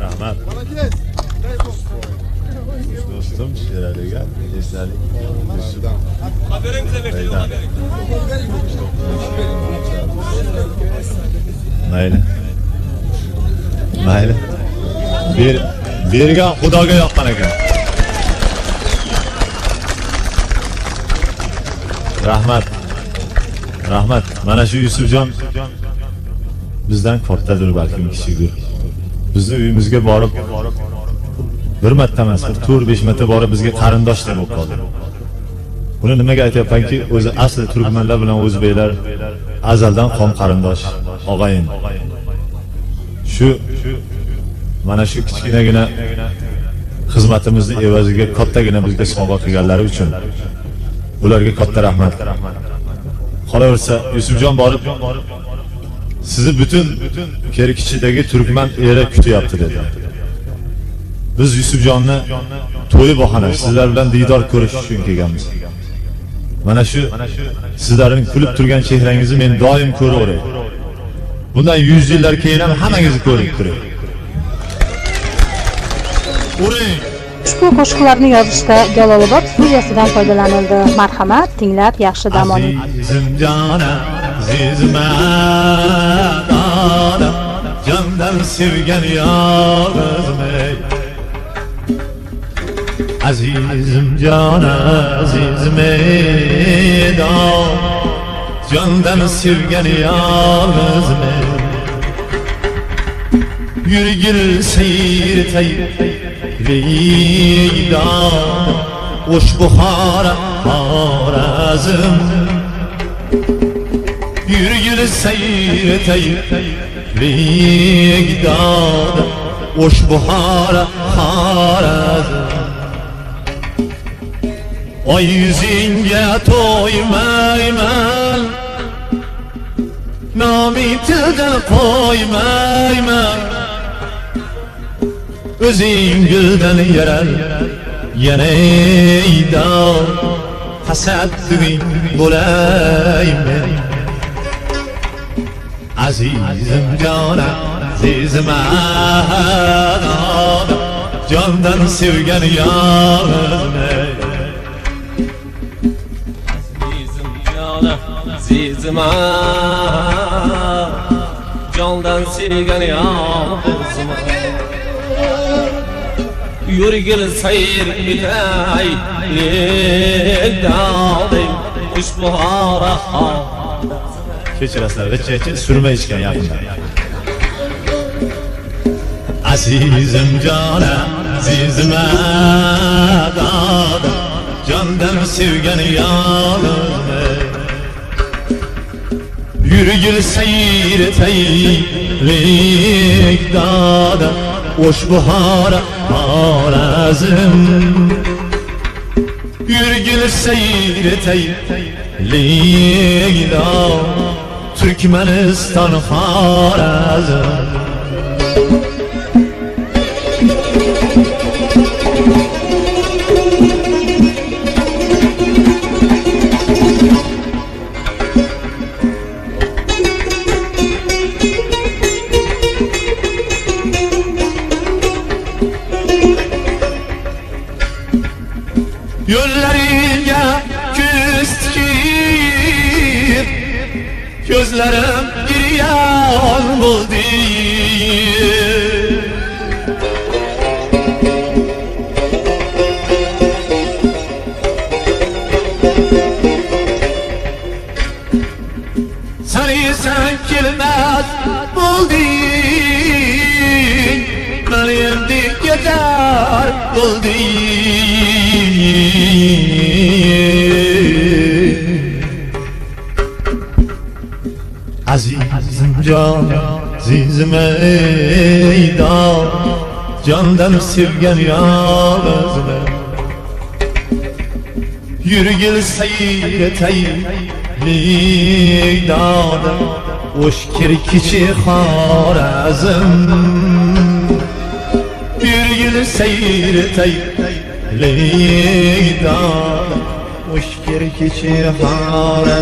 Rahmat. Do'stim Sheraliga esnalik. Xabaringizni berdim. Mayli. Mayli. Bergan Xudoga yoqqan ekan. Rahmat. Rahmat. Mana shu Yusufjon bizdan kattadir, balkim kichikdir. Bizni uyimizga borib bir marta emas, 4-5 marta borib bizga qarindoshlar bo'lib qoldi. Buni nimaga aytyapmanki, o'zi asli turkmanlar bilan o'zbeklar azaldan qon qarindosh, og'ayin. Shu mana shu kichkinagina xizmatimizni evaziga kattagina bizga sovg'a qilganlari uchun ularga katta rahmat. Qolaversa Yusufjon borib sizni butun Kerkichidagi turkman era kutyapti dedi. Biz Yusufjonni to'yi bahona sizlar bilan diydor ko'rish uchun kelganmiz. Mana shu sizlarning kulib turgan chehrangizni men doim ko'raveray. Bundan 100 yillar keyin ham hammangizni ko'rib turay. Uring. Ushbu qo'shiqlarni yozishda Jalolobod studiyasidan foydalanildi. Marhamat, tinglab yaxshi dam oling. Azizim jona, azizma dona, candan sevgan yolg'izim ey. Azizim jona, azizim ey dona, candan sevgan yolg'izim ey. Yürgül seyirtey Leyda Hoş buhara harazım Yürgül seyirtey Leyda Hoş buhara harazım Ay yüzünge toymayman Namitilden koymayman Özün gülden yerel Yeneyda Hasadgin bulayım Azizim cana Azizim ağada Candan sevgen yalnız Azizim cana, azizim ağada Candan sevgen yalnızım Yürgül sayır bitay Yedaldi Ushbuhara Kechirasizlar, g'ich surma ichgan yaqinda. Azizim jona, azizim dada Candan sevgan yolg'iz Yürgül seyirteylik dada Hoş buhara harazım Yürgül seyirteylik dada Türkmenistan harazım Yollarınca küstüm Gözlerim giryan buldu Seni sen kilmez buldun Ben yendik yeter buldun Azizim can, azizim eydan Candan sevgen yalnızım Yürgül seyreteylik dağda Hoş Kerkiçi harazım Yürgül seyreteylik dağda Hoş Kerkiçi harazım